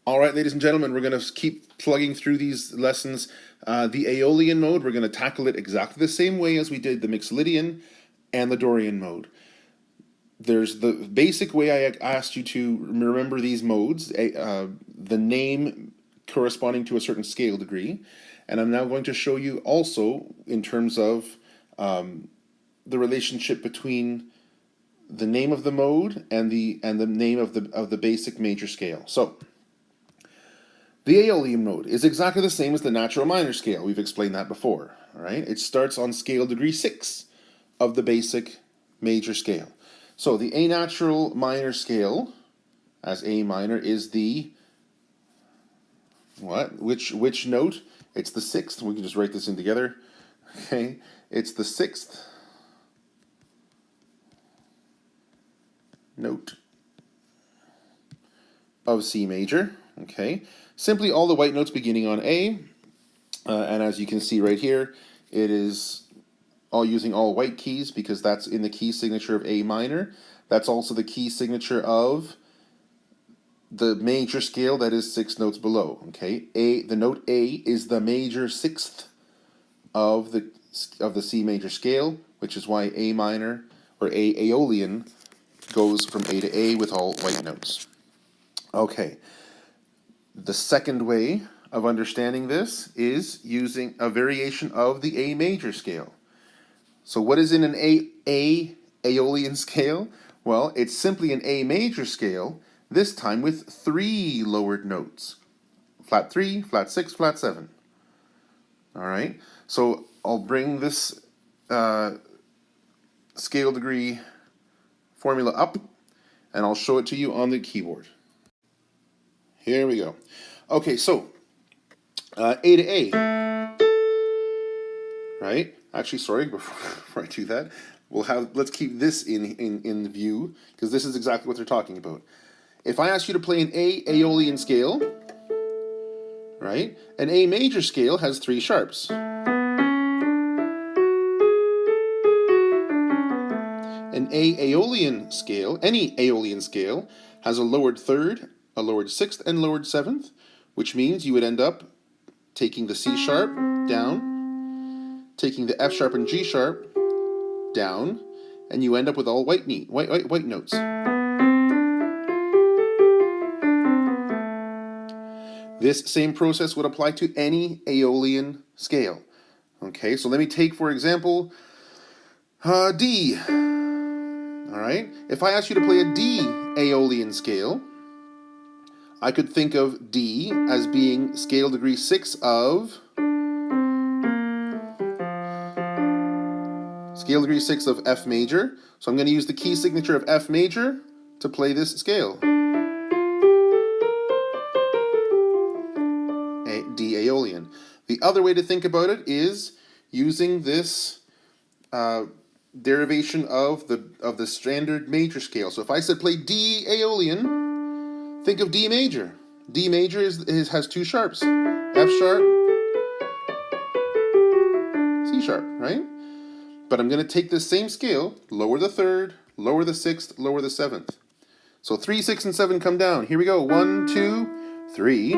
All right, ladies and gentlemen, we're going to keep plugging through these lessons. The Aeolian mode, we're going to tackle it exactly the same way as we did the Mixolydian and the Dorian mode. There's the basic way I asked you to remember these modes, the name corresponding to a certain scale degree, and I'm now going to show you also in terms of the relationship between the name of the mode and the name of the basic major scale. So the Aeolian mode is exactly the same as the natural minor scale. We've explained that before. All right, it starts on scale degree 6 of the basic major scale. So the A natural minor scale, as A minor, is the what? Which note? It's the 6th. We can just write this in together. Okay, it's the 6th note of C major. Okay, simply all the white notes beginning on A, and as you can see right here, it is all using all white keys because that's in the key signature of A minor. That's also the key signature of the major scale that is 6 notes below. Okay, the note A is the major 6th of the C major scale, which is why A minor or Aeolian goes from A to A with all white notes. Okay, the second way of understanding this is using a variation of the A major scale. So what is in an Aeolian scale? Well, it's simply an A major scale, this time with 3 lowered notes. Flat 3, flat 6, flat 7. All right, so I'll bring this scale degree formula up, and I'll show it to you on the keyboard. Here we go. Okay, so A to A, right? Actually, sorry, before I do that, let's keep this in view, because this is exactly what they're talking about. If I ask you to play an Aeolian scale, right? An A major scale has 3 sharps. An Aeolian scale, any Aeolian scale, has a lowered 3rd, a lowered 6th, and lowered 7th, which means you would end up taking the C sharp down, taking the F sharp and G sharp down, and you end up with all white notes. This same process would apply to any Aeolian scale. Okay, so let me take, for example, D. All right, if I ask you to play a D Aeolian scale, I could think of D as being scale degree 6 of F major. So I'm going to use the key signature of F major to play this scale. D Aeolian. The other way to think about it is using this derivation of the standard major scale. So if I said play D Aeolian, think of D major. D major has 2 sharps, F sharp, C sharp, right? But I'm going to take this same scale, lower the 3rd, lower the 6th, lower the 7th. So 3, 6, and 7 come down. Here we go. 1, 2, 3,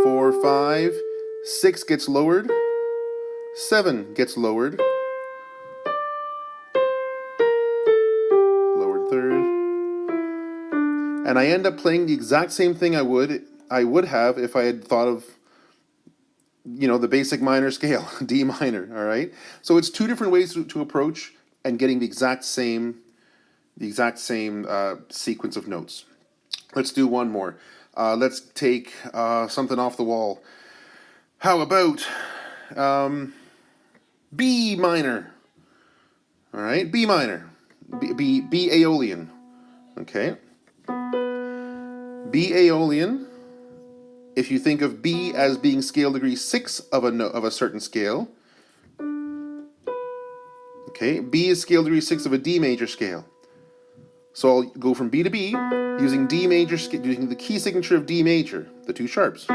4, 5, 6 gets lowered, 7 gets lowered, lowered 3rd, and I end up playing the exact same thing I would have if I had thought of, the basic minor scale, D minor. All right, so it's 2 different ways to approach and getting the exact same sequence of notes. Let's do one more. Let's take something off the wall. How about B minor? All right, B minor, B Aeolian. Okay, B Aeolian. If you think of B as being scale degree 6 of a certain scale, okay, B is scale degree 6 of a D major scale. So I'll go from B to B using D major, using the key signature of D major, the 2 sharps.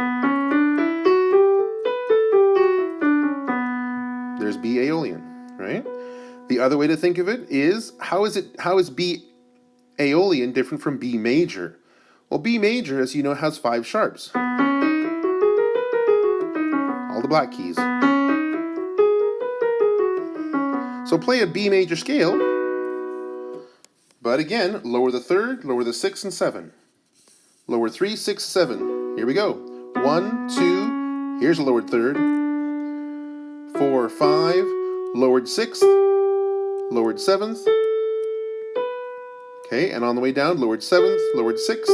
There's B Aeolian, right? The other way to think of it is how is B Aeolian different from B major? Well, B major, as you know, has 5 sharps. All the black keys. So play a B major scale, but again, lower the 3rd, lower the 6th and 7. Lower 3, 6, 7. Here we go. 1, 2, here's a lowered 3rd. 4, 5, lowered 6th, lowered 7th. Okay, and on the way down, lowered 7th, lowered 6th,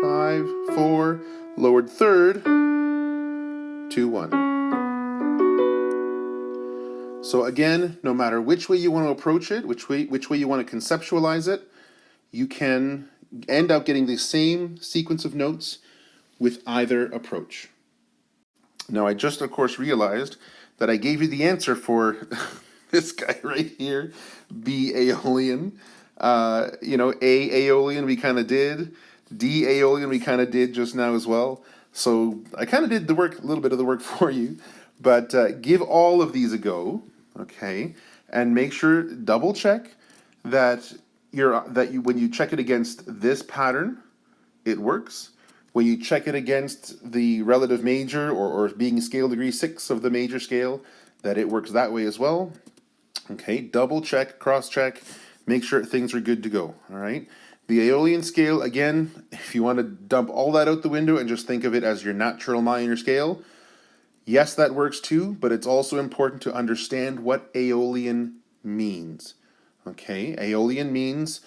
5, 4, lowered 3rd, 2, 1. So again, no matter which way you want to approach it, which way you want to conceptualize it, you can end up getting the same sequence of notes with either approach. Now I just, of course, realized that I gave you the answer for this guy right here, B Aeolian. You know, A Aeolian we kind of did. D Aeolian we kind of did just now as well. So I kind of did the work, a little bit of the work for you. But give all of these a go, okay? And make sure, double check that when you check it against this pattern, it works. When you check it against the relative major or being scale degree 6 of the major scale, that it works that way as well. Okay, double check, cross check, make sure things are good to go, all right? The Aeolian scale, again, if you want to dump all that out the window and just think of it as your natural minor scale, yes, that works too, but it's also important to understand what Aeolian means. Okay, Aeolian means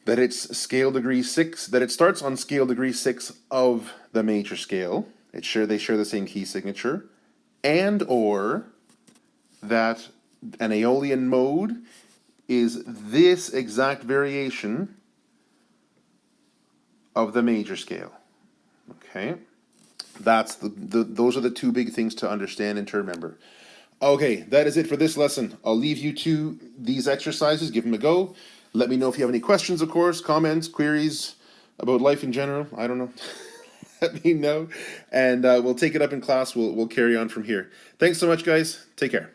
that it's scale degree 6, that it starts on scale degree 6 of the major scale. They share the same key signature, and or that an Aeolian mode is this exact variation of the major scale. Okay, that's those are the 2 big things to understand and to remember. Okay, that is it for this lesson. I'll leave you to these exercises. Give them a go. Let me know if you have any questions, of course, comments, queries about life in general. I don't know. Let me know. And we'll take it up in class. We'll carry on from here. Thanks so much, guys. Take care.